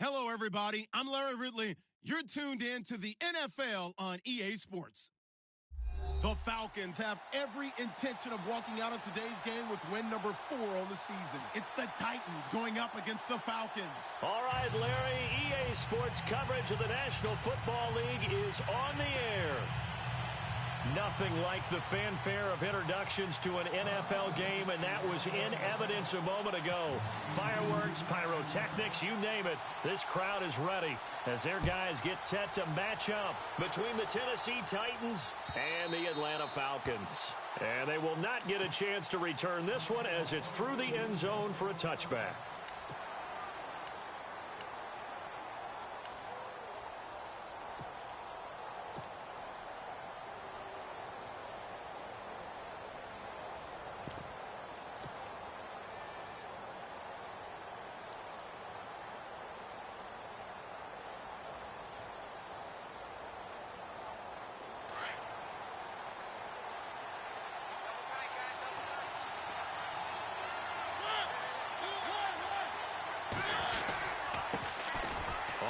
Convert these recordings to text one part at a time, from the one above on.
Hello, everybody. I'm Larry Ridley. You're tuned in to the NFL on EA Sports. The Falcons have every intention of walking out of today's game with win number 4 on the season. It's the Titans going up against the Falcons. All right, Larry, EA Sports coverage of the National Football League is on the air. Nothing like the fanfare of introductions to an NFL game, and that was in evidence a moment ago. Fireworks, pyrotechnics, you name it. This crowd is ready as their guys get set to match up between the Tennessee Titans and the Atlanta Falcons. And they will not get a chance to return this one as it's through the end zone for a touchback.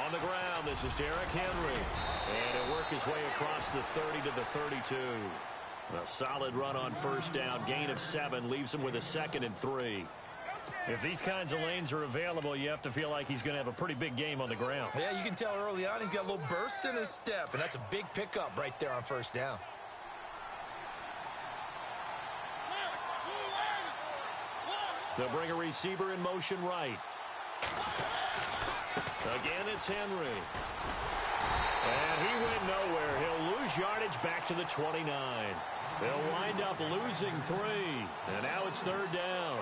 On the ground, this is Derrick Henry. And he'll work his way across the 30 to the 32. A solid run on first down. Gain of 7 leaves him with a 2nd and 3. If these kinds of lanes are available, you have to feel like he's going to have a pretty big game on the ground. Yeah, you can tell early on he's got a little burst in his step, and that's a big pickup right there on first down. They'll bring a receiver in motion right. Again, it's Henry. And he went nowhere. He'll lose yardage back to the 29. They'll wind up losing 3. And now it's 3rd down.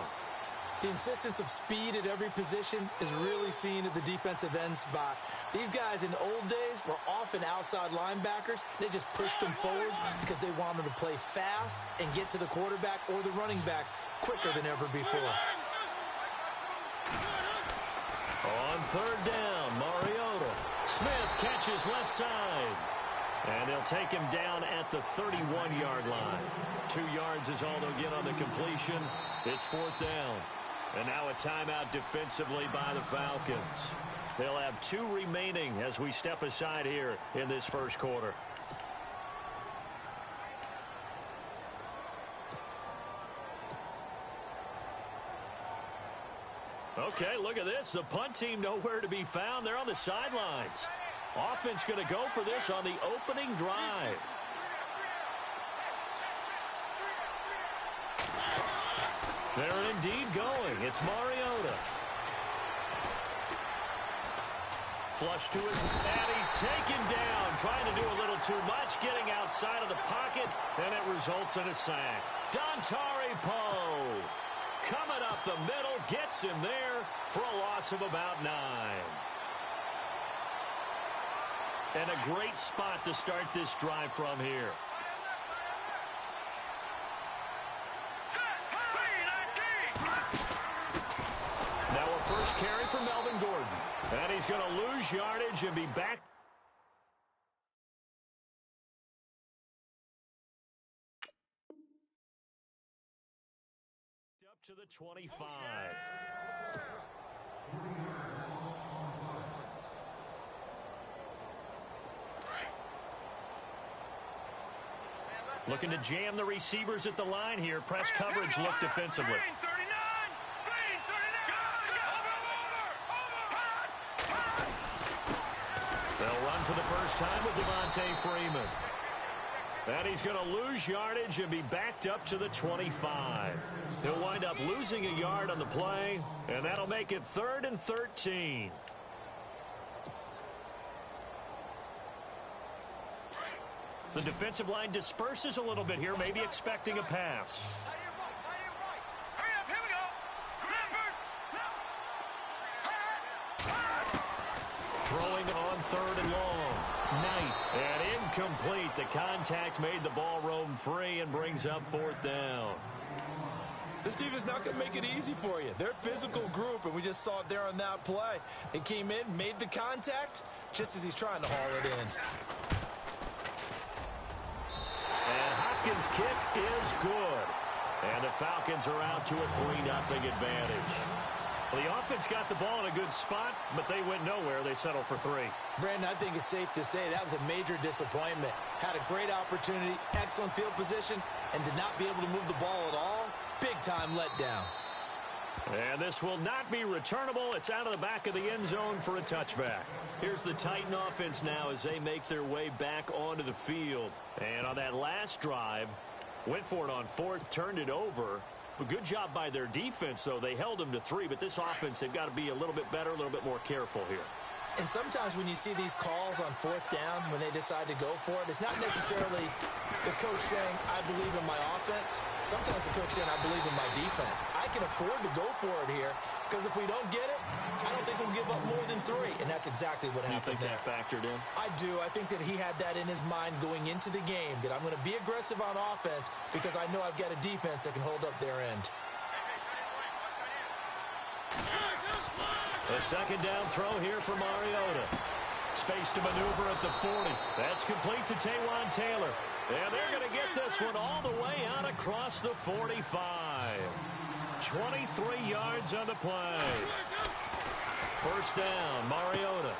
The insistence of speed at every position is really seen at the defensive end spot. These guys in the old days were often outside linebackers. They just pushed them forward because they wanted to play fast and get to the quarterback or the running backs quicker than ever before. On 3rd down, Mariota. Smith catches left side. And they'll take him down at the 31-yard line. 2 yards is all they'll get on the completion. It's 4th down. And now a timeout defensively by the Falcons. They'll have 2 remaining as we step aside here in this first quarter. Okay, look at this. The punt team nowhere to be found. They're on the sidelines. Offense going to go for this on the opening drive. They're indeed going. It's Mariota. Flush to his, and he's taken down. Trying to do a little too much, getting outside of the pocket, and it results in a sack. Dontari Poe coming up the middle, gets him there for a loss of about 9. And a great spot to start this drive from here. Now a first carry for Melvin Gordon. And he's going to lose yardage and be back. Up to the 25. Looking to jam the receivers at the line here. Press coverage look defensively. They'll run for the first time with Devontae Freeman. And he's going to lose yardage and be backed up to the 25. He'll wind up losing a yard on the play, and that'll make it 3rd and 13. The defensive line disperses a little bit here, maybe expecting a pass. Throwing on 3rd and long. Knight, and incomplete. The contact made the ball roam free and brings up 4th down. This team is not going to make it easy for you. They're a physical group, and we just saw it there on that play. It came in, made the contact, just as he's trying to haul it in. And Hopkins' kick is good. And the Falcons are out to a 3-0 advantage. Well, the offense got the ball in a good spot, but they went nowhere. They settled for 3. Brandon, I think it's safe to say that was a major disappointment. Had a great opportunity, excellent field position, and did not be able to move the ball at all. Big-time letdown. And this will not be returnable. It's out of the back of the end zone for a touchback. Here's the Titan offense now as they make their way back onto the field. And on that last drive, went for it on 4th, turned it over. But good job by their defense, though. They held them to 3, but this offense, they've got to be a little bit better, a little bit more careful here. And sometimes when you see these calls on 4th down, when they decide to go for it, it's not necessarily the coach saying, I believe in my offense. Sometimes the coach saying, I believe in my defense. I can afford to go for it here because if we don't get it, I don't think we'll give up more than 3. And that's exactly what happened there. You think that factored in? I do. I think that he had that in his mind going into the game, that I'm going to be aggressive on offense because I know I've got a defense that can hold up their end. A second down throw here for Mariota. Space to maneuver at the 40. That's complete to Taywan Taylor. And they're going to get this one all the way out across the 45. 23 yards on the play. First down, Mariota.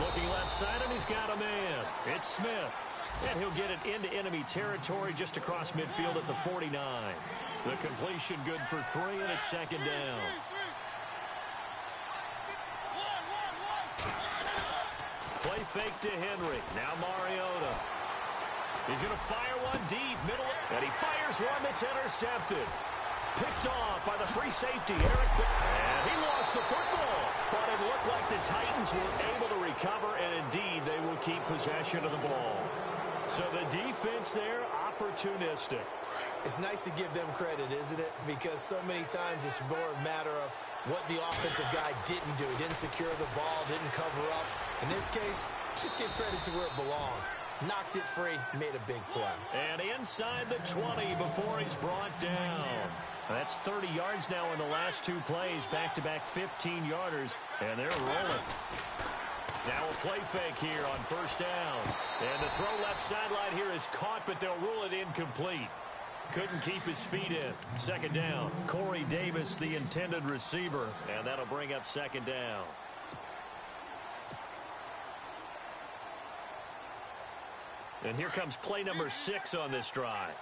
Looking left side, and he's got a man. It's Smith. And he'll get it into enemy territory just across midfield at the 49. The completion good for 3, and it's second down. Play fake to Henry. Now Mariota. He's going to fire one deep, middle, and he fires one that's intercepted. Picked off by the free safety, Eric. And he lost the football. But it looked like the Titans were able to recover, and indeed they will keep possession of the ball. So the defense there, opportunistic. It's nice to give them credit, isn't it? Because so many times it's more a matter of what the offensive guy didn't do. Didn't secure the ball, didn't cover up. In this case, just give credit to where it belongs. Knocked it free, made a big play. And inside the 20 before he's brought down. That's 30 yards now in the last 2 plays, back-to-back 15-yarders, and they're rolling. Now a play fake here on first down. And the throw left sideline here is caught, but they'll rule it incomplete. Couldn't keep his feet in. Second down. Corey Davis, the intended receiver, and that'll bring up second down. And here comes play number 6 on this drive.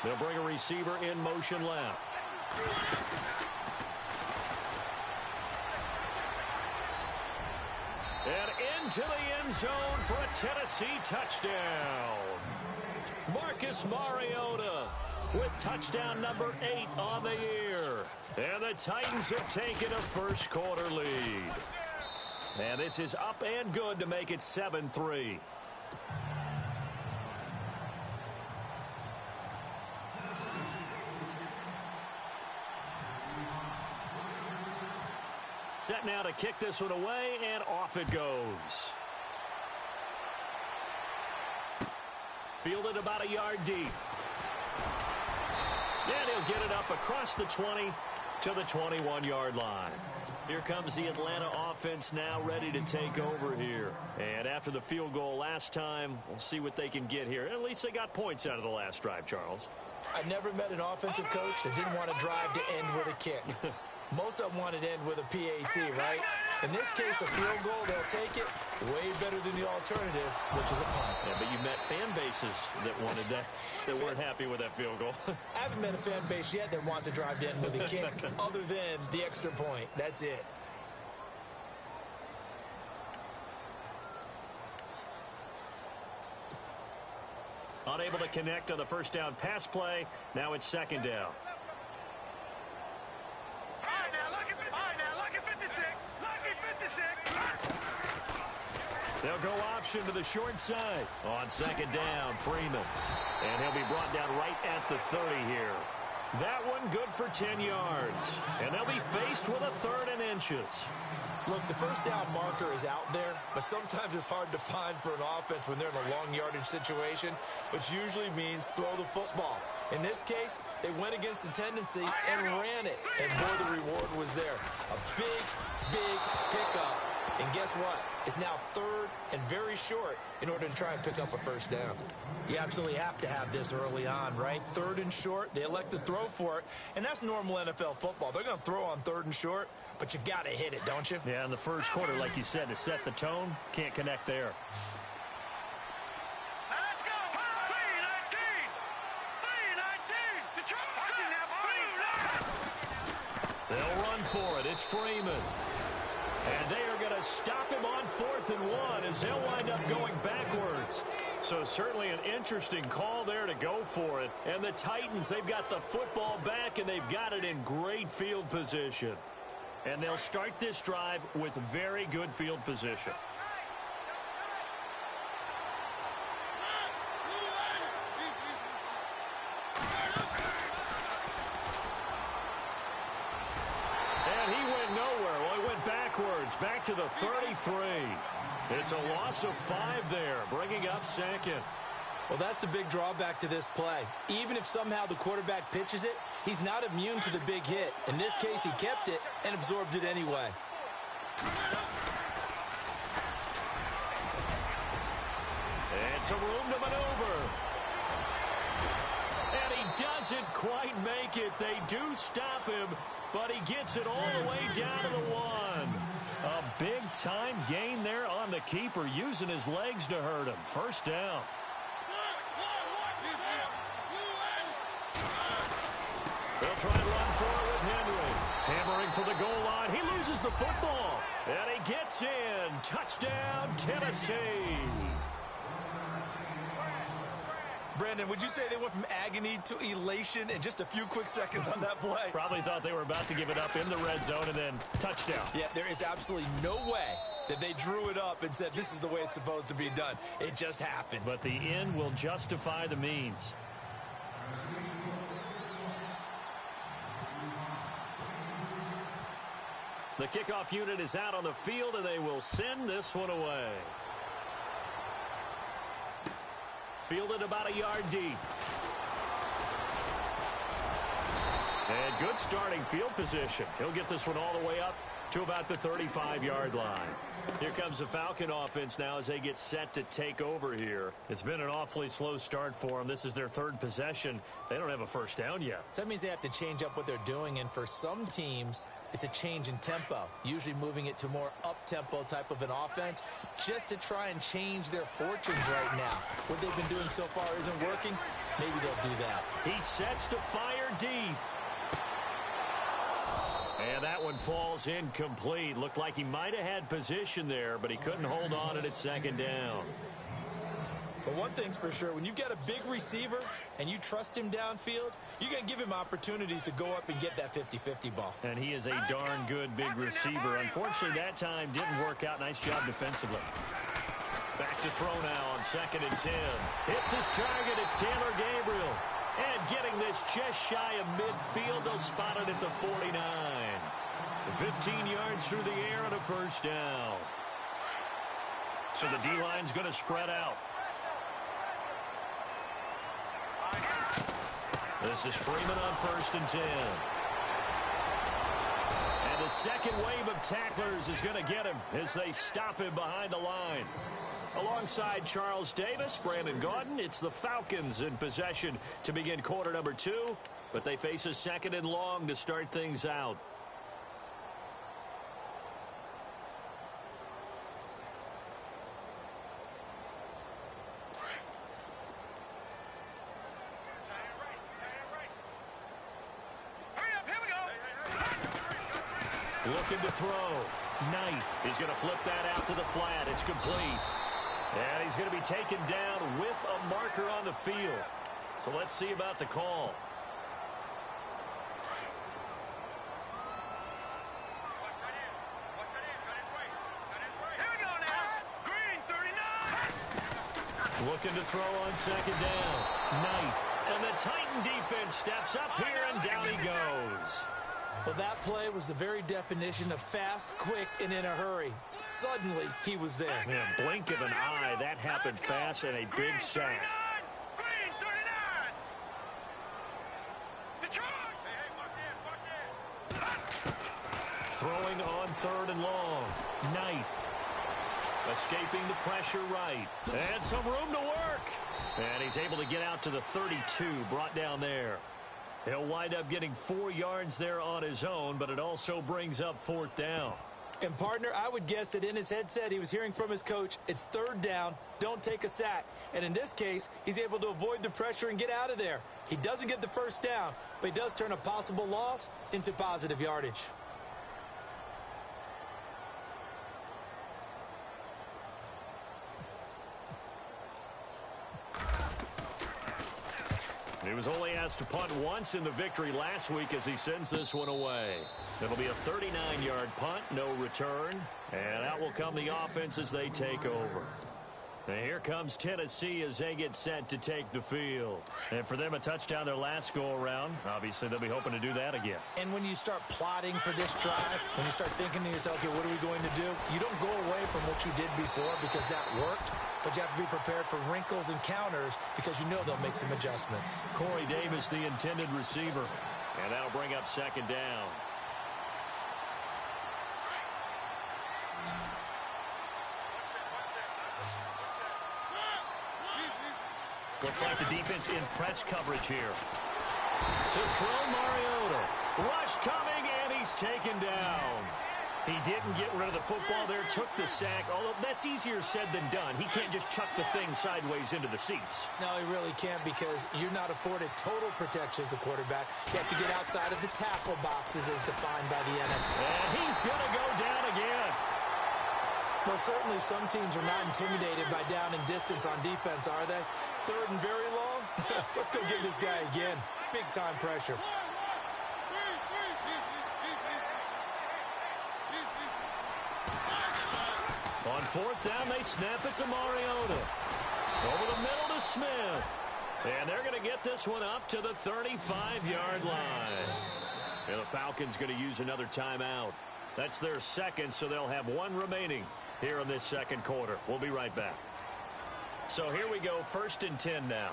They'll bring a receiver in motion left. And into the end zone for a Tennessee touchdown. Marcus Mariota with touchdown number 8 on the year. And the Titans have taken a first quarter lead. And this is up and good to make it 7-3. Set now to kick this one away, and off it goes. Fielded about a yard deep. And he'll get it up across the 20 to the 21-yard line. Here comes the Atlanta offense now ready to take over here. And after the field goal last time, we'll see what they can get here. At least they got points out of the last drive, Charles. I never met an offensive coach that didn't want to drive to end with a kick. Most of them wanted to end with a PAT, right? In this case, a field goal, they'll take it way better than the alternative, which is a punt. Yeah, but you met fan bases that wanted that, that weren't happy with that field goal. I haven't met a fan base yet that wants to drive to end with a kick other than the extra point. That's it. Unable to connect on the first down pass play. Now it's second down. They'll go option to the short side. On second down, Freeman. And he'll be brought down right at the 30 here. That one good for 10 yards. And they'll be faced with a 3rd and inches. Look, the first down marker is out there, but sometimes it's hard to find for an offense when they're in a long yardage situation, which usually means throw the football. In this case, they went against the tendency and ran it. And boy, the reward was there. A big, big pickup. And guess what? It's now 3rd and very short in order to try and pick up a first down. You absolutely have to have this early on, right? 3rd and short, they elect to throw for it, and that's normal NFL football. They're going to throw on 3rd and short, but you've got to hit it, don't you? Yeah, in the first quarter, like you said, to set the tone, can't connect there. Let's go! 3-19! They'll run for it. It's Freeman. And they are going to stop him on 4th and 1 as they'll wind up going backwards. So certainly an interesting call there to go for it. And the Titans, they've got the football back, and they've got it in great field position. And they'll start this drive with very good field position. And he went nowhere. Well, he went backwards, back to the 33. It's a loss of 5 there, bringing up 2nd. Well, that's the big drawback to this play. Even if somehow the quarterback pitches it, he's not immune to the big hit. In this case, he kept it and absorbed it anyway. And some room to maneuver. And he doesn't quite make it. They do stop him, but he gets it all the way down to the 1. A big-time gain there on the keeper, using his legs to hurt him. First down. They'll try and run for it with Henry. Hammering for the goal line. He loses the football. And he gets in. Touchdown, Tennessee. Brandon, would you say they went from agony to elation in just a few quick seconds on that play? Probably thought they were about to give it up in the red zone and then touchdown. Yeah, there is absolutely no way that they drew it up and said this is the way it's supposed to be done. It just happened. But the end will justify the means. The kickoff unit is out on the field, and they will send this one away. Fielded about a yard deep. And good starting field position. He'll get this one all the way up to about the 35-yard line. Here comes the Falcon offense now as they get set to take over here. It's been an awfully slow start for them. This is their 3rd possession. They don't have a first down yet. So that means they have to change up what they're doing, and for some teams, it's a change in tempo, usually moving it to more up-tempo type of an offense just to try and change their fortunes right now. What they've been doing so far isn't working. Maybe they'll do that. He sets to fire deep. And that one falls incomplete. Looked like he might have had position there, but he couldn't hold on at its 2nd down. But one thing's for sure, when you've got a big receiver and you trust him downfield, you're going to give him opportunities to go up and get that 50-50 ball. And he is a darn good big receiver. Unfortunately, that time didn't work out. Nice job defensively. Back to throw now on 2nd and 10. Hits his target. It's Taylor Gabriel. And getting this just shy of midfield, they'll spot it at the 49. 15 yards through the air and a first down. So the D-line's going to spread out. This is Freeman on 1st and 10. And the second wave of tacklers is going to get him as they stop him behind the line. Alongside Charles Davis, Brandon Gaudin, it's the Falcons in possession to begin quarter number 2, but they face a 2nd and long to start things out. Looking to throw. Knight is going to flip that out to the flat. It's complete. And he's going to be taken down with a marker on the field. So let's see about the call. Here we go now. Green 39. Looking to throw on 2nd down. Knight. And the Titan defense steps up here, and down he goes. Well, that play was the very definition of fast, quick, and in a hurry. Suddenly, he was there. Yeah, blink of an eye. That happened fast and a big sack. Green 39. Detroit. Throwing on 3rd and long. Knight Escaping the pressure right. And some room to work. And he's able to get out to the 32, brought down there. He'll wind up getting 4 yards there on his own, but it also brings up 4th down. And, partner, I would guess that in his headset he was hearing from his coach, it's 3rd down, don't take a sack. And in this case, he's able to avoid the pressure and get out of there. He doesn't get the 1st down, but he does turn a possible loss into positive yardage. He was only asked to punt once in the victory last week as he sends this one away. It'll be a 39-yard punt, no return. And out will come the offense as they take over. And here comes Tennessee as they get set to take the field. And for them, a touchdown their last go-around. Obviously, they'll be hoping to do that again. And when you start plotting for this drive, when you start thinking to yourself, okay, what are we going to do? You don't go away from what you did before because that worked. But you have to be prepared for wrinkles and counters because you know they'll make some adjustments. Corey Davis, the intended receiver. And that'll bring up 2nd down. Looks like the defense in press coverage here. To throw Mariota. Rush coming, and he's taken down. He didn't get rid of the football there, took the sack, although that's easier said than done. He can't just chuck the thing sideways into the seats. No, he really can't because you're not afforded total protection as a quarterback. You have to get outside of the tackle boxes as defined by the NFL. And he's going to go down again. Well, certainly some teams are not intimidated by down and distance on defense, are they? 3rd and very long? Let's go give this guy again. Big-time pressure. On 4th down, they snap it to Mariota. Over the middle to Smith. And they're going to get this one up to the 35-yard line. And the Falcons going to use another timeout. That's their 2nd, so they'll have 1 remaining here in this 2nd quarter. We'll be right back. So here we go, 1st and 10 now.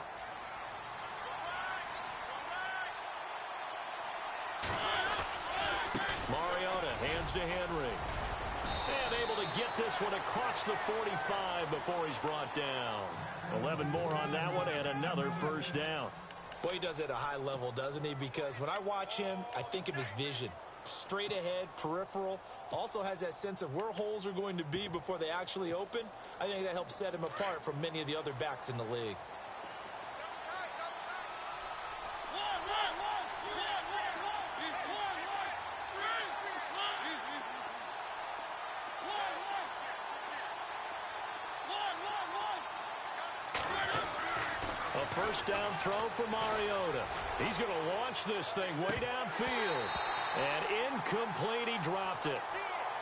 Mariota hands to Henry. And able to get this one across the 45 before he's brought down. 11 more on that one and another 1st down. Boy, he does it at a high level, doesn't he? Because when I watch him, I think of his vision. Straight ahead, peripheral. Also has that sense of where holes are going to be before they actually open. I think that helps set him apart from many of the other backs in the league. A 1st down throw for Mariota. He's going to launch this thing way downfield. And incomplete, he dropped it.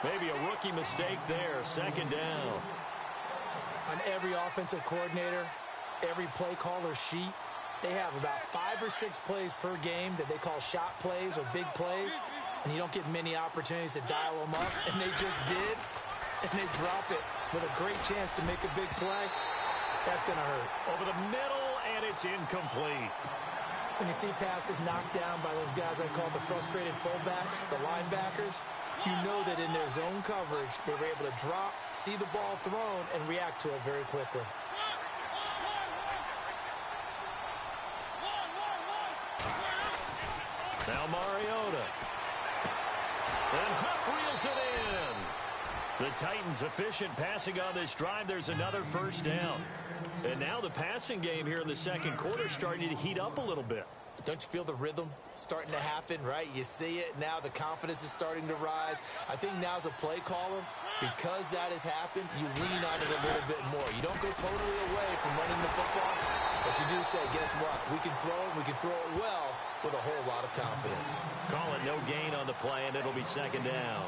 Maybe a rookie mistake there, 2nd down. On every offensive coordinator, every play caller sheet, they have about 5 or 6 plays per game that they call shot plays or big plays. And you don't get many opportunities to dial them up. And they just did. And they drop it with a great chance to make a big play. That's going to hurt. Over the middle, and it's incomplete. When you see passes knocked down by those guys I call the frustrated fullbacks, the linebackers, you know that in their zone coverage, they were able to drop, see the ball thrown, and react to it very quickly. Now Mariota. And Huff reels it in. The Titans efficient passing on this drive. There's another 1st down. And now the passing game here in the 2nd quarter starting to heat up a little bit. Don't you feel the rhythm starting to happen, right? You see it. Now the confidence is starting to rise. I think now as a play caller, because that has happened, you lean on it a little bit more. You don't go totally away from running the football, but you do say, guess what? We can throw it well with a whole lot of confidence. Call it no gain on the play, and it'll be 2nd down.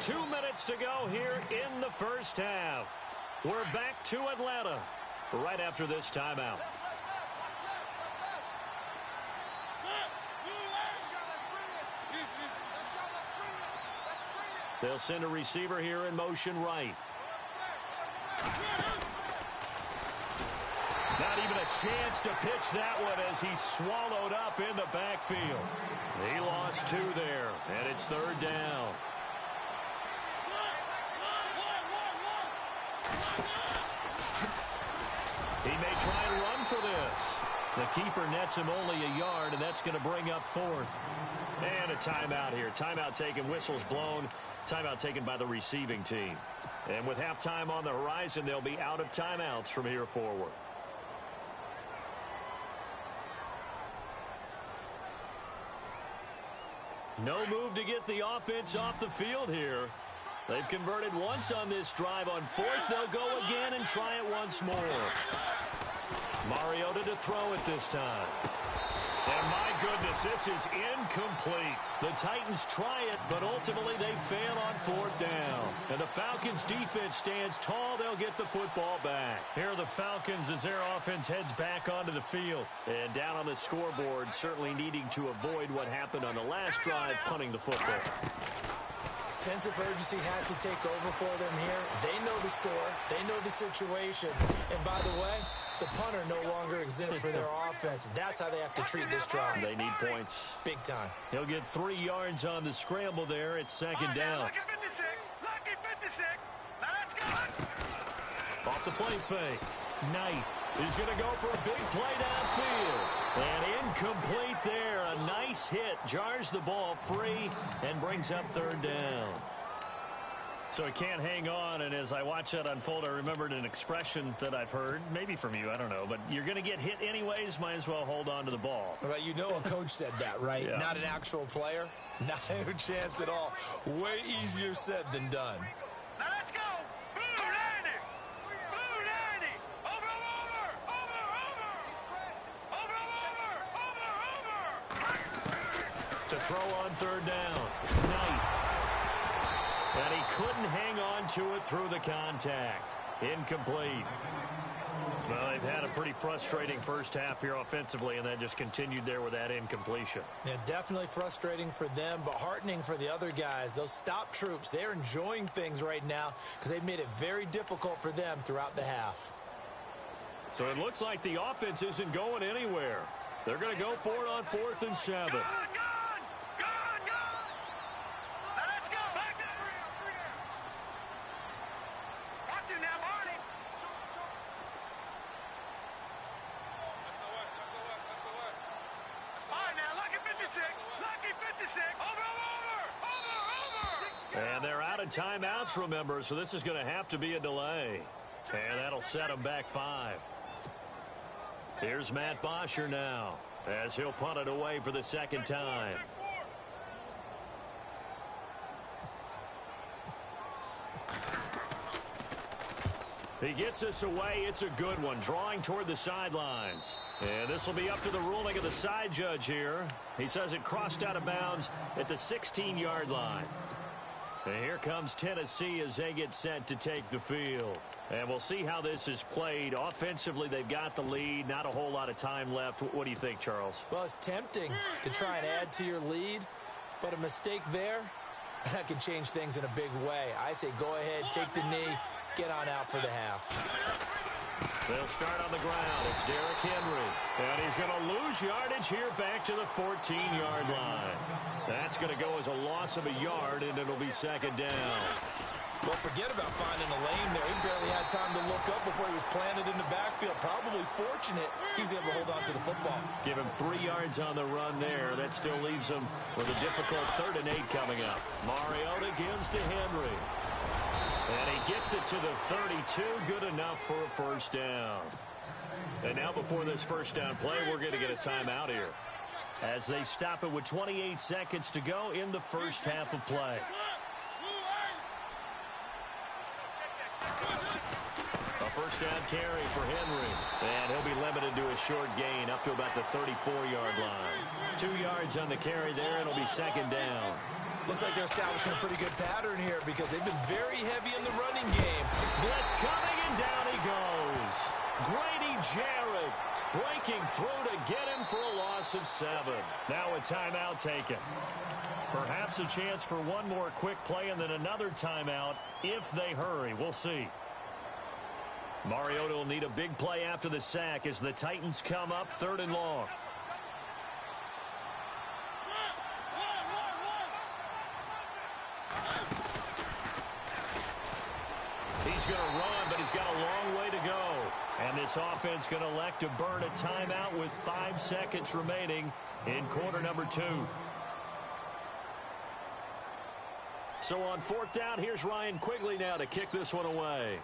Two minutes to go here in the 1st half. We're back to Atlanta. right after this timeout. They'll send a receiver here in motion right. Not even a chance to pitch that one as he's swallowed up in the backfield. He lost 2 there, and it's 3rd down. He may try and run for this. The keeper nets him only a yard, and that's going to bring up 4th. And a timeout here. Timeout taken, whistles blown. Timeout taken by the receiving team. And with halftime on the horizon, they'll be out of timeouts from here forward. No move to get the offense off the field here. They've converted once on this drive. On 4th, they'll go again and try it once more. Mariota to throw it this time. And my goodness, this is incomplete. The Titans try it, but ultimately they fail on 4th down. And the Falcons' defense stands tall. They'll get the football back. Here are the Falcons as their offense heads back onto the field. And down on the scoreboard, certainly needing to avoid what happened on the last drive, punting the football. Sense of urgency has to take over for them here. They know the score. They know the situation. And by the way, the punter no longer exists for their offense. That's how they have to treat this drive. They need points. Big time. He'll get 3 yards on the scramble there. It's 2nd down. Lucky 56. Lucky 56. Now let's go. Off the play fake. Knight is going to go for a big play downfield. And incomplete there. A nice hit. Jars the ball free and brings up 3rd down. So he can't hang on, and as I watch that unfold, I remembered an expression that I've heard, maybe from you, I don't know, but you're going to get hit anyways, might as well hold on to the ball. Well, you know a coach said that, right? Yeah. Not an actual player. Not a chance at all. Way easier said than done. Now let's go. Blue 90. Blue 90. Over, over, over, over. Over, over, over. To throw on 3rd down. Knight. And he couldn't hang on to it through the contact. Incomplete. Well, they've had a pretty frustrating first half here offensively, and that just continued there with that incompletion. Yeah, definitely frustrating for them, but heartening for the other guys. Those stop troops, they're enjoying things right now because they've made it very difficult for them throughout the half. So it looks like the offense isn't going anywhere. They're going to go for it on 4th and 7. And they're out of timeouts, remember, so this is going to have to be a delay. And that'll set them back 5. Here's Matt Bosher now, as he'll punt it away for the 2nd time. He gets us away. It's a good one, drawing toward the sidelines. And this will be up to the ruling of the side judge here. He says it crossed out of bounds at the 16-yard line. And here comes Tennessee as they get set to take the field. And we'll see how this is played. Offensively, they've got the lead. Not a whole lot of time left. What do you think, Charles? Well, it's tempting to try and add to your lead, but a mistake there, that can change things in a big way. I say go ahead, take the knee, get on out for the half. They'll start on the ground. It's Derrick Henry. And he's going to lose yardage here back to the 14-yard line. That's going to go as a loss of a yard, and it'll be 2nd down. Well, forget about finding a lane there. He barely had time to look up before he was planted in the backfield. Probably fortunate he was able to hold on to the football. Give him 3 yards on the run there. That still leaves him with a difficult 3rd and 8 coming up. Mariota gives to Henry. And he gets it to the 32. Good enough for a 1st down. And now before this 1st down play, we're going to get a timeout here, as they stop it with 28 seconds to go in the first half of play. A 1st down carry for Henry. And he'll be limited to a short gain up to about the 34-yard line. 2 yards on the carry there. It'll be 2nd down. Looks like they're establishing a pretty good pattern here because they've been very heavy in the running game. Blitz coming, and down he goes. Grady Jarrett breaking through to get him for a loss of 7. Now a timeout taken. Perhaps a chance for one more quick play and then another timeout if they hurry. We'll see. Mariota will need a big play after the sack as the Titans come up 3rd and long. He's going to run, but he's got a long way to go. And this offense going to elect to burn a timeout with 5 seconds remaining in quarter number 2. So on 4th down, here's Ryan Quigley now to kick this one away.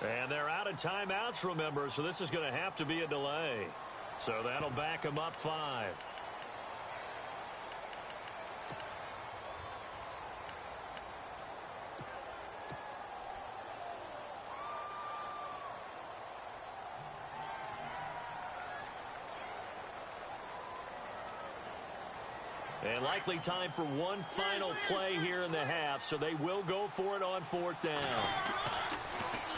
And they're out of timeouts, remember, so this is going to have to be a delay. So that'll back them up 5. And likely time for one final play here in the half, so they will go for it on 4th down.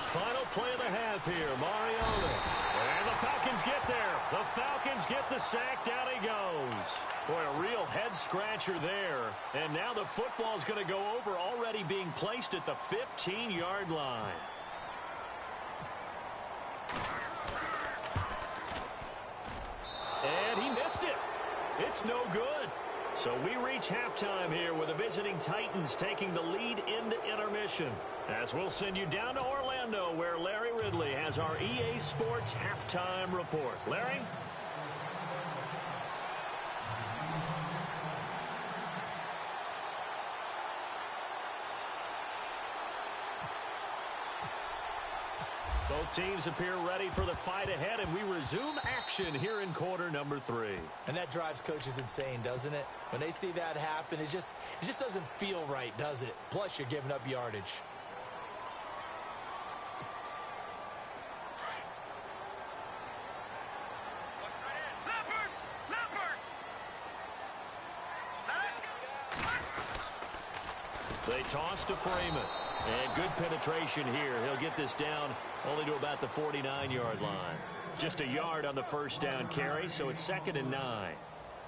Final play of the half here, Mariota. And the Falcons get there. The Falcons get the sack. Down he goes. Boy, a real head-scratcher there. And now the football's going to go over, already being placed at the 15-yard line. And he missed it. It's no good. So we reach halftime here with the visiting Titans taking the lead into intermission. As we'll send you down to Orlando where Larry Ridley has our EA Sports halftime report. Larry? Both teams appear ready for the fight ahead, and we resume action here in quarter number 3. And that drives coaches insane, doesn't it? When they see that happen, it just doesn't feel right, does it? Plus, you're giving up yardage. They toss to Freeman. And good penetration here. He'll get this down only to about the 49-yard line. Just a yard on the first down carry, so it's 2nd and 9.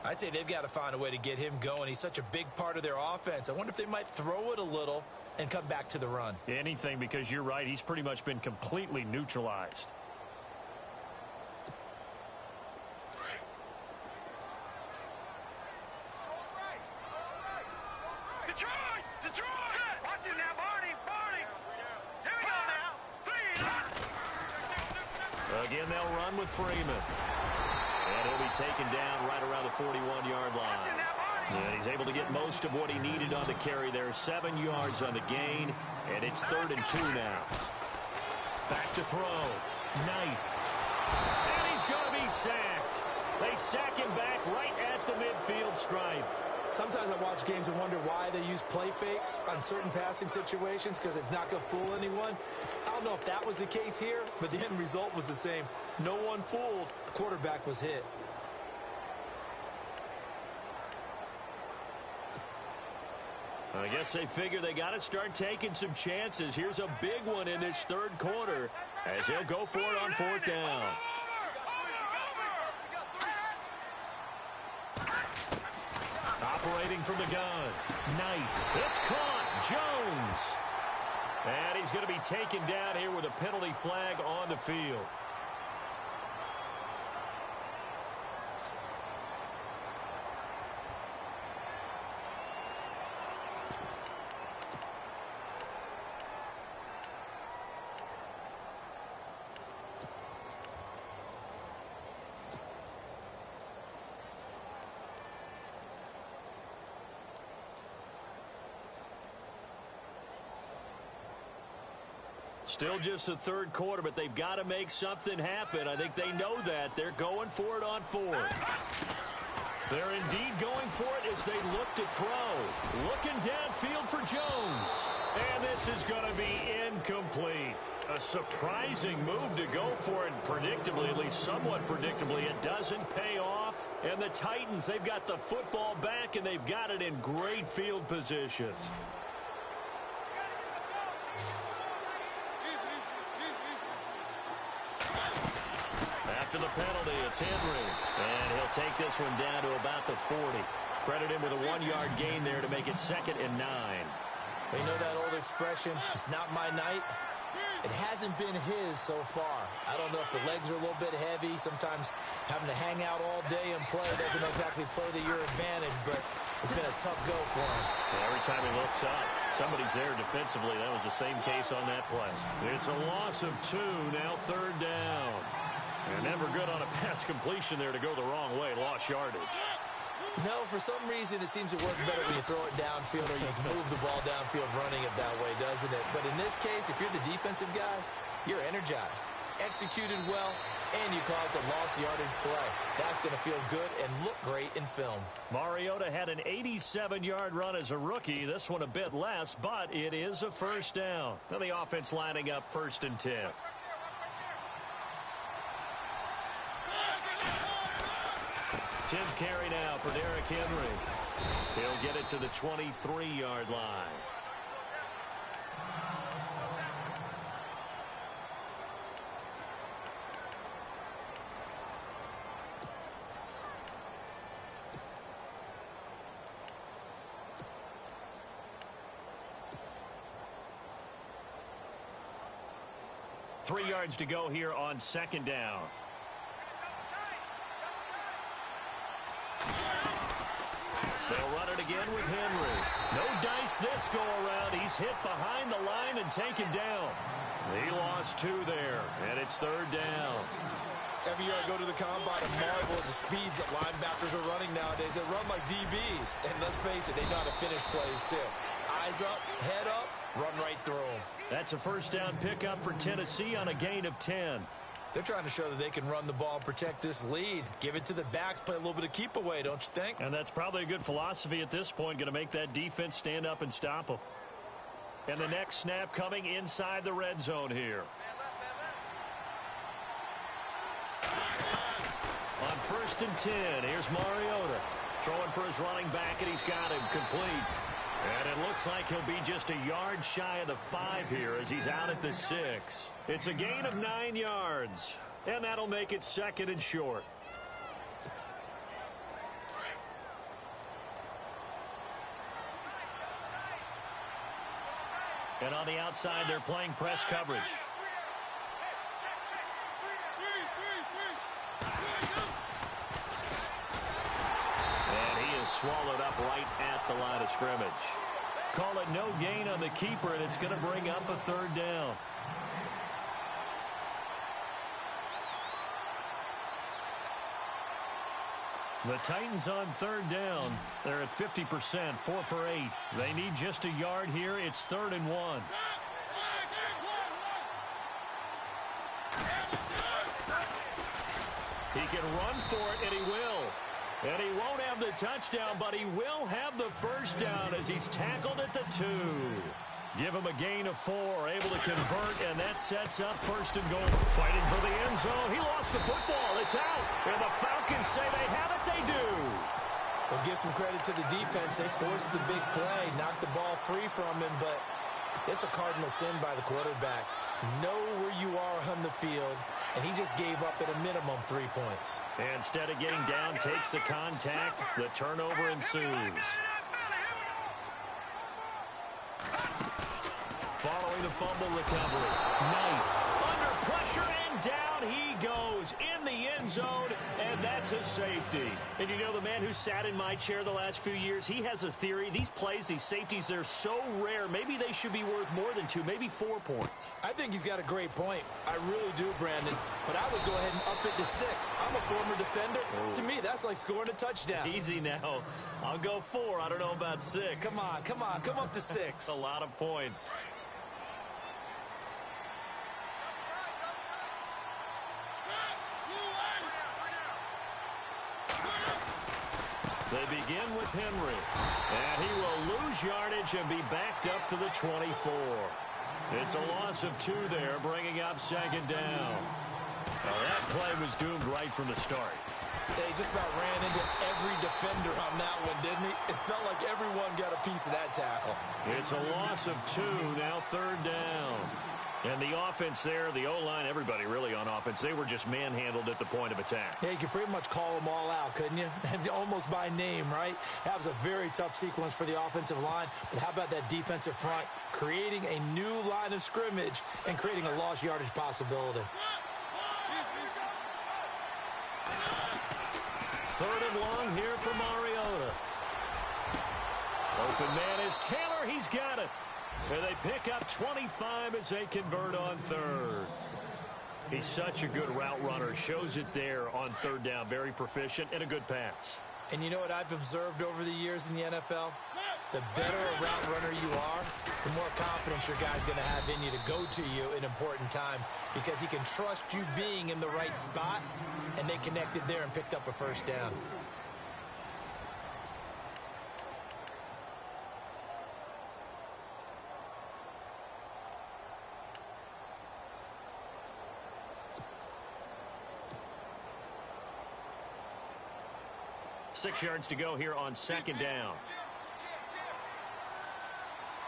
I'd say they've got to find a way to get him going. He's such a big part of their offense. I wonder if they might throw it a little and come back to the run. Anything, because you're right. He's pretty much been completely neutralized. Again, they'll run with Freeman. And he'll be taken down right around the 41-yard line. And he's able to get most of what he needed on the carry there. 7 yards on the gain, and it's 3rd and 2 now. Back to throw. Knight. And he's going to be sacked. They sack him back right at the midfield stripe. Sometimes I watch games and wonder why they use play fakes on certain passing situations, because it's not going to fool anyone. I don't know if that was the case here, but the end result was the same. No one fooled. The quarterback was hit. I guess they figure they got to start taking some chances. Here's a big one in this 3rd quarter as he'll go for it on 4th down. Operating from the gun. Knight. It's caught. Jones. And he's going to be taken down here with a penalty flag on the field. Still just the third quarter, but they've got to make something happen. I think they know that. They're going for it on fourth. They're indeed going for it as they look to throw. Looking downfield for Jones. And this is going to be incomplete. A surprising move to go for it. Predictably, at least somewhat predictably, it doesn't pay off. And the Titans, they've got the football back, and they've got it in great field position. After the penalty, it's Henry. And he'll take this one down to about the 40. Credit him with a 1-yard gain there to make it 2nd and 9. You know that old expression, it's not my night? It hasn't been his so far. I don't know if the legs are a little bit heavy. Sometimes having to hang out all day and play doesn't exactly play to your advantage, but it's been a tough go for him. And every time he looks up, somebody's there defensively. That was the same case on that play. It's a loss of 2, now 3rd down. And never good on a pass completion there to go the wrong way. Lost yardage. No, for some reason it seems to work better when you throw it downfield or you can move the ball downfield running it that way, doesn't it? But in this case, if you're the defensive guys, you're energized, executed well, and you caused a lost yardage play. That's going to feel good and look great in film. Mariota had an 87-yard run as a rookie. This one a bit less, but it is a first down. Now the offense lining up 1st and 10. Tenth carry now for Derrick Henry. He'll get it to the 23-yard line. Three yards to go here on 2nd down. They'll run it again with Henry. No dice this go-around. He's hit behind the line and taken down. He lost 2 there, and it's 3rd down. Every year I go to the combine and marvel at the speeds that linebackers are running nowadays. They run like DBs. And let's face it, they know how to finish plays too. Eyes up, head up, run right through them. That's a first down pickup for Tennessee on a gain of 10. They're trying to show that they can run the ball and protect this lead. Give it to the backs, play a little bit of keep away, don't you think? And that's probably a good philosophy at this point, going to make that defense stand up and stop them. And the next snap coming inside the red zone here. On 1st and 10, here's Mariota. Throwing for his running back, and he's got him complete. And it looks like he'll be just a yard shy of the 5 here as he's out at the 6. It's a gain of 9 yards, and that'll make it 2nd and short. And on the outside, they're playing press coverage. Swallowed up right at the line of scrimmage. Call it no gain on the keeper, and it's going to bring up a 3rd down. The Titans on 3rd down. They're at 50%, 4 for 8. They need just a yard here. It's 3rd and 1. He can run for it, and he will. And he won't have the touchdown, but he will have the first down as he's tackled at the 2. Give him a gain of 4, able to convert, and that sets up 1st and goal. Fighting for the end zone. He lost the football. It's out. And the Falcons say they have it. They do. We'll give some credit to the defense. They forced the big play, knocked the ball free from him, but it's a cardinal sin by the quarterback. Know where you are on the field, and he just gave up at a minimum 3 points. And instead of getting down, takes the contact. The turnover ensues. Following the fumble recovery, Knight under pressure, and down he goes in the end zone, and that's a safety. And you know, the man who sat in my chair the last few years, he has a theory. These plays, these safeties, they're so rare. Maybe they should be worth more than 2, maybe 4 points. I think he's got a great point. I really do, Brandon. But I would go ahead and up it to 6. I'm a former defender. Oh. To me, that's like scoring a touchdown. Easy now. I'll go 4. I don't know about 6. Come on. Come up to 6. A lot of points. They begin with Henry. And he will lose yardage and be backed up to the 24. It's a loss of 2 there, bringing up second down. Well, that play was doomed right from the start. He just about ran into every defender on that one, didn't he? It felt like everyone got a piece of that tackle. It's a loss of 2, now third down. And the offense there, the O-line, everybody really on offense, they were just manhandled at the point of attack. Yeah, you could pretty much call them all out, couldn't you? Almost by name, right? That was a very tough sequence for the offensive line. But how about that defensive front creating a new line of scrimmage and creating a lost yardage possibility? Third and long here for Mariota. Open man is Taylor. He's got it. And they pick up 25 as they convert on third. He's such a good route runner. Shows it there on third down. Very proficient and a good pass. And you know what I've observed over the years in the NFL? The better a route runner you are, the more confidence your guy's going to have in you to go to you in important times because he can trust you being in the right spot, and they connected there and picked up a first down. Six yards to go here on second down.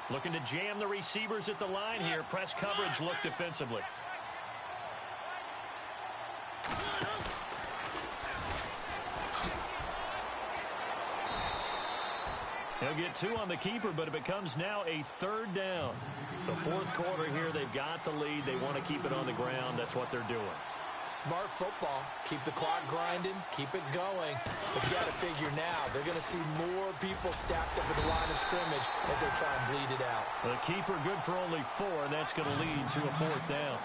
Looking to jam the receivers at the line here. Press coverage look defensively. He'll get 2 on the keeper, but it becomes now a third down. The fourth quarter here, they've got the lead. They want to keep it on the ground. That's what they're doing. Smart football. Keep the clock grinding. Keep it going. But you got to figure now, they're going to see more people stacked up at the line of scrimmage as they try and bleed it out. The keeper good for only 4, and that's going to lead to a fourth down.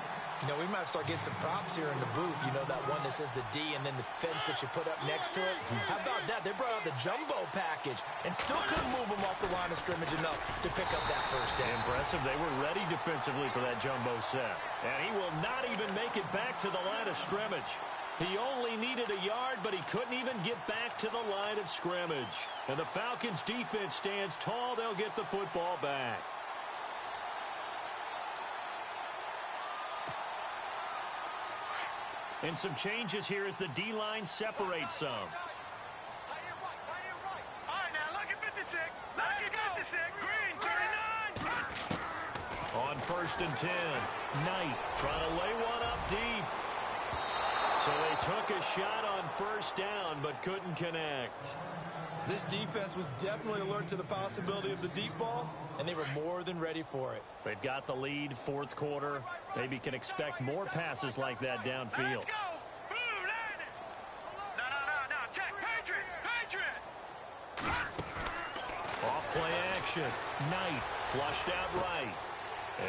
You know, we might start getting some props here in the booth. You know, that one that says the D and then the fence that you put up next to it. How about that? They brought out the jumbo package and still couldn't move them off the line of scrimmage enough to pick up that first down. Impressive. They were ready defensively for that jumbo set. And he will not even make it back to the line of scrimmage. He only needed a yard, but he couldn't even get back to the line of scrimmage. And the Falcons defense stands tall. They'll get the football back. And some changes here as the D-line separates some. All right, now look at 56. Look at 56. Green, 39. On first and 10, Knight trying to lay one up deep. So they took a shot on first down, but couldn't connect. This defense was definitely alert to the possibility of the deep ball, and they were more than ready for it. They've got the lead, fourth quarter. Maybe can expect more passes like that downfield. Let's go. Blue landed. No. Check. Patriot. Off play action. Knight flushed out right.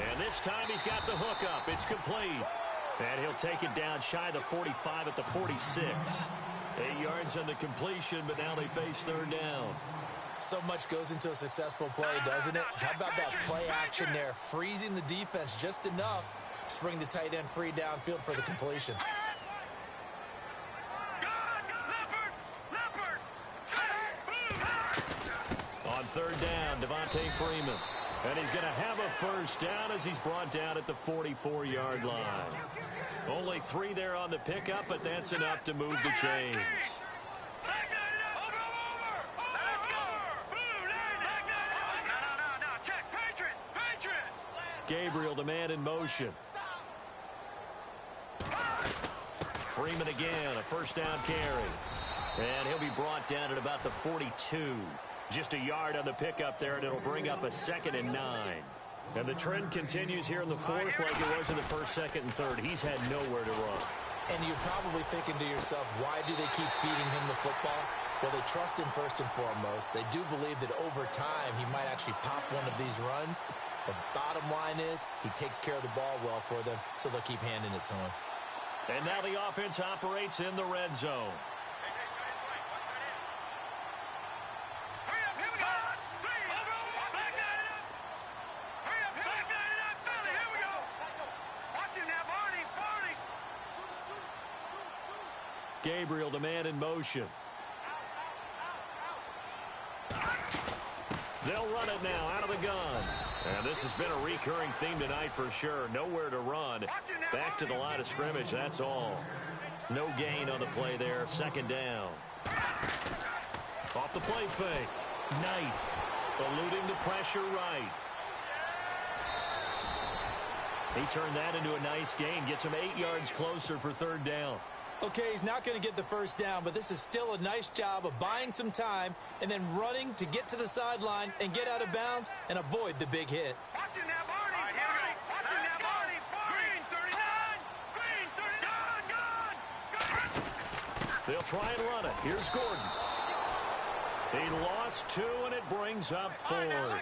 And this time he's got the hook up. It's complete. And he'll take it down shy of the 45 at the 46. 8 yards on the completion, but now they face third down. So much goes into a successful play, doesn't it? How about that play action there? Freezing the defense just enough to bring the tight end free downfield for the completion. On third down, Devontae Freeman. And he's going to have a first down as he's brought down at the 44-yard line. Only 3 there on the pickup, but that's enough to move the chains. Gabriel, the man in motion. Freeman again, a first down carry. And he'll be brought down at about the 42. Just a yard on the pickup there, and it'll bring up a 2nd and 9. And the trend continues here in the fourth like it was in the first, second, and third. He's had nowhere to run. And you're probably thinking to yourself, why do they keep feeding him the football? Well, they trust him first and foremost. They do believe that over time he might actually pop one of these runs. The bottom line is he takes care of the ball well for them, so they'll keep handing it to him. And now the offense operates in the red zone. Gabriel, the man in motion. They'll run it now out of the gun. And this has been a recurring theme tonight for sure. Nowhere to run. Back to the line of scrimmage, that's all. No gain on the play there. Second down. Off the play fake. Knight eluding the pressure right. He turned that into a nice gain. Gets him 8 yards closer for third down. Okay, he's not going to get the first down, but this is still a nice job of buying some time and then running to get to the sideline and get out of bounds and avoid the big hit. Watching that Barney. All right, here we go. Watching that Barney. Green 39. Green 39. Gone. They'll try and run it. Here's Gordon. He lost 2, and it brings up 4th.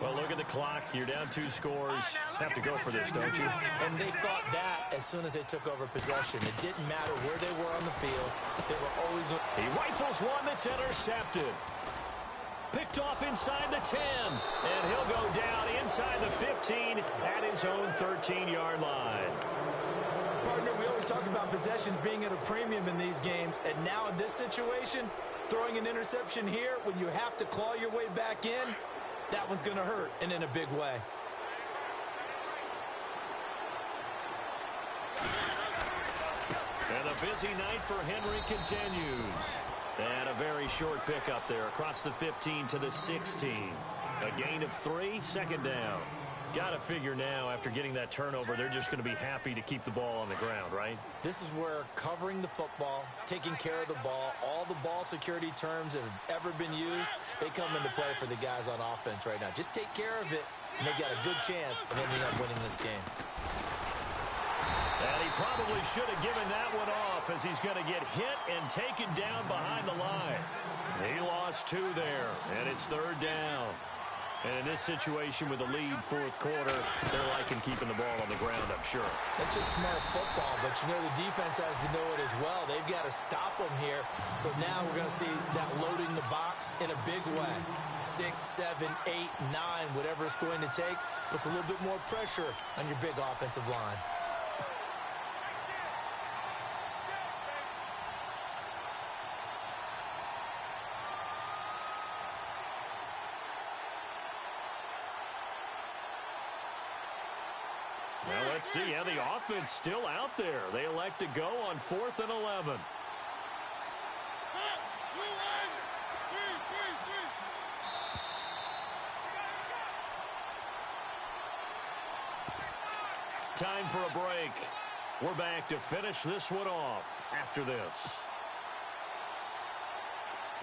Well, look at the clock. You're down 2 scores. Have to go for this, don't you? And they thought that as soon as they took over possession. It didn't matter where they were on the field. They were always going. He rifles one that's intercepted. Picked off inside the 10. And he'll go down inside the 15 at his own 13-yard line. Partner, we always talk about possessions being at a premium in these games. And now in this situation, throwing an interception here when you have to claw your way back in, that one's going to hurt, and in a big way. And a busy night for Henry continues. And a very short pickup there across the 15 to the 16. A gain of 3, second down. Got to figure now, after getting that turnover, they're just going to be happy to keep the ball on the ground, right? This is where covering the football, taking care of the ball, all the ball security terms that have ever been used, they come into play for the guys on offense right now. Just take care of it, and they've got a good chance of ending up winning this game. And he probably should have given that one off, as he's going to get hit and taken down behind the line. He lost 2 there, and it's third down. And in this situation with the lead fourth quarter, they're liking keeping the ball on the ground, I'm sure. That's just smart football, but you know the defense has to know it as well. They've got to stop them here. So now we're going to see that loading the box in a big way. 6, 7, 8, 9, whatever it's going to take, puts a little bit more pressure on your big offensive line. Well, let's see how the offense still out there. They elect to go on 4th and 11. Time for a break. We're back to finish this one off after this.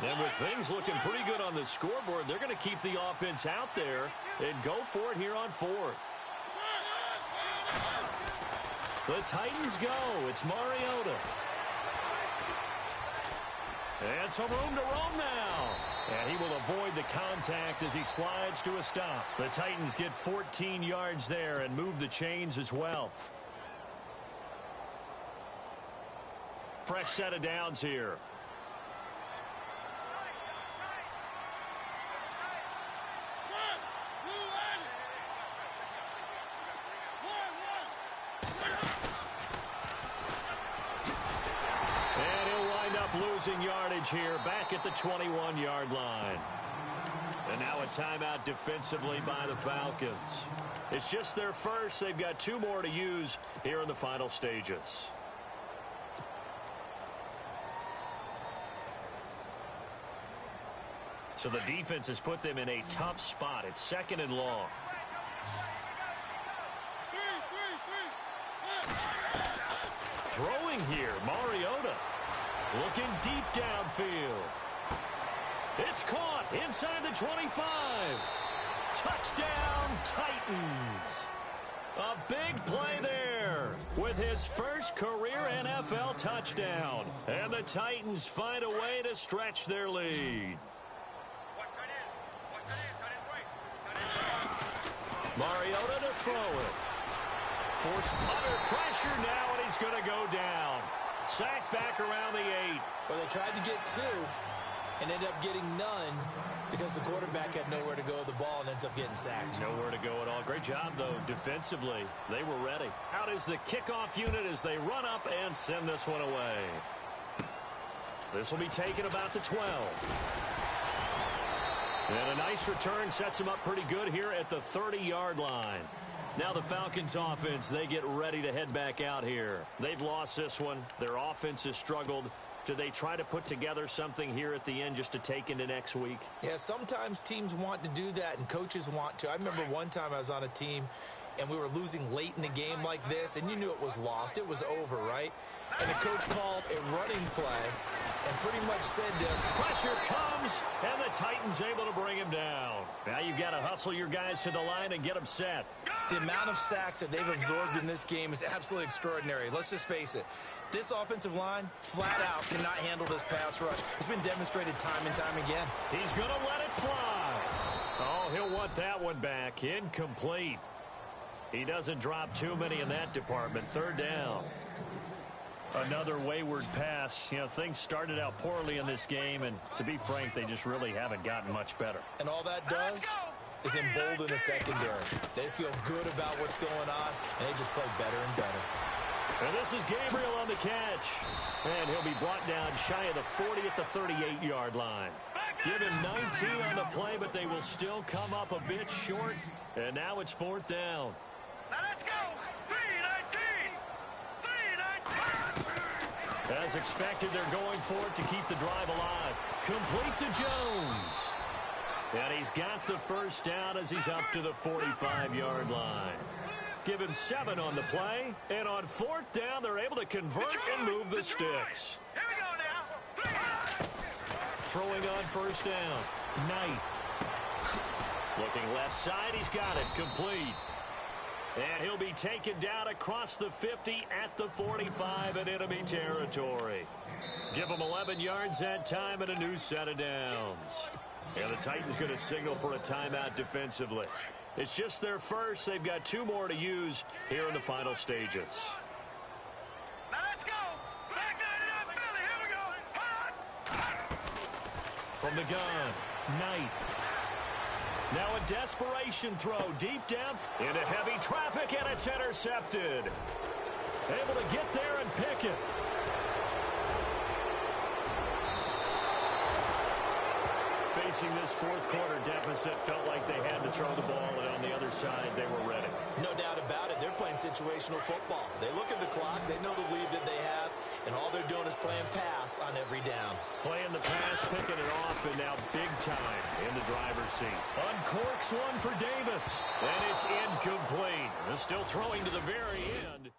And with things looking pretty good on the scoreboard, they're going to keep the offense out there and go for it here on 4th. The Titans go. It's Mariota. And some room to roam now. And he will avoid the contact as he slides to a stop. The Titans get 14 yards there and move the chains as well. Fresh set of downs here. Losing yardage here back at the 21-yard line. And now a timeout defensively by the Falcons. It's just their first. They've got 2 more to use here in the final stages. So the defense has put them in a tough spot. It's 2nd and long. Throwing here, Mariota. Looking deep downfield. It's caught inside the 25. Touchdown, Titans. A big play there with his first career NFL touchdown. And the Titans find a way to stretch their lead. Mariota to throw it. Forced under pressure now, and he's going to go down. Sacked back around the 8. Well, they tried to get 2 and ended up getting none because the quarterback had nowhere to go with the ball and ends up getting sacked. Nowhere to go at all. Great job, though, defensively. They were ready. Out is the kickoff unit as they run up and send this one away. This will be taken about the 12. And a nice return sets them up pretty good here at the 30-yard line. Now the Falcons offense, they get ready to head back out here. They've lost this one. Their offense has struggled. Do they try to put together something here at the end just to take into next week? Yeah, sometimes teams want to do that and coaches want to. I remember one time I was on a team and we were losing late in the game like this, and you knew it was lost. It was over, right? And the coach called a running play and pretty much said to him, pressure comes, and the Titans able to bring him down. Now you've got to hustle your guys to the line and get them set. The amount of sacks that they've absorbed in this game is absolutely extraordinary. Let's just face it. This offensive line, flat out, cannot handle this pass rush. It's been demonstrated time and time again. He's going to let it fly. Oh, he'll want that one back. Incomplete. He doesn't drop too many in that department. Third down. Another wayward pass. You know, things started out poorly in this game, and to be frank, they just really haven't gotten much better. And all that does is embolden the secondary. They feel good about what's going on, and they just play better and better. And this is Gabriel on the catch. And he'll be brought down shy of the 40 at the 38-yard line. Give him 19 on the play, but they will still come up a bit short. And now it's fourth down. Now let's go. 3-19. 3-19. As expected, they're going for it to keep the drive alive. Complete to Jones. And he's got the first down as he's up to the 45-yard line. Give him 7 on the play. And on fourth down, they're able to convert and move the sticks. Here we go now. Throwing on first down. Knight. Looking left side. He's got it. Complete. And he'll be taken down across the 50 at the 45 in enemy territory. Give him 11 yards that time and a new set of downs. And the Titans going to signal for a timeout defensively. It's just their first. They've got 2 more to use here in the final stages. Now let's go. Back up, Philly. Here we go. From the gun, Knight. Now a desperation throw deep depth into heavy traffic, and it's intercepted. Able to get there and pick it. Facing this fourth quarter deficit, felt like they had to throw the ball, and on the other side, they were ready. No doubt about it. They're playing situational football. They look at the clock. They know the lead that they have, and all they're doing is playing pass on every down. Playing the pass, picking it off, and now big time in the driver's seat. Uncorks one for Davis, and it's incomplete. Still throwing to the very end.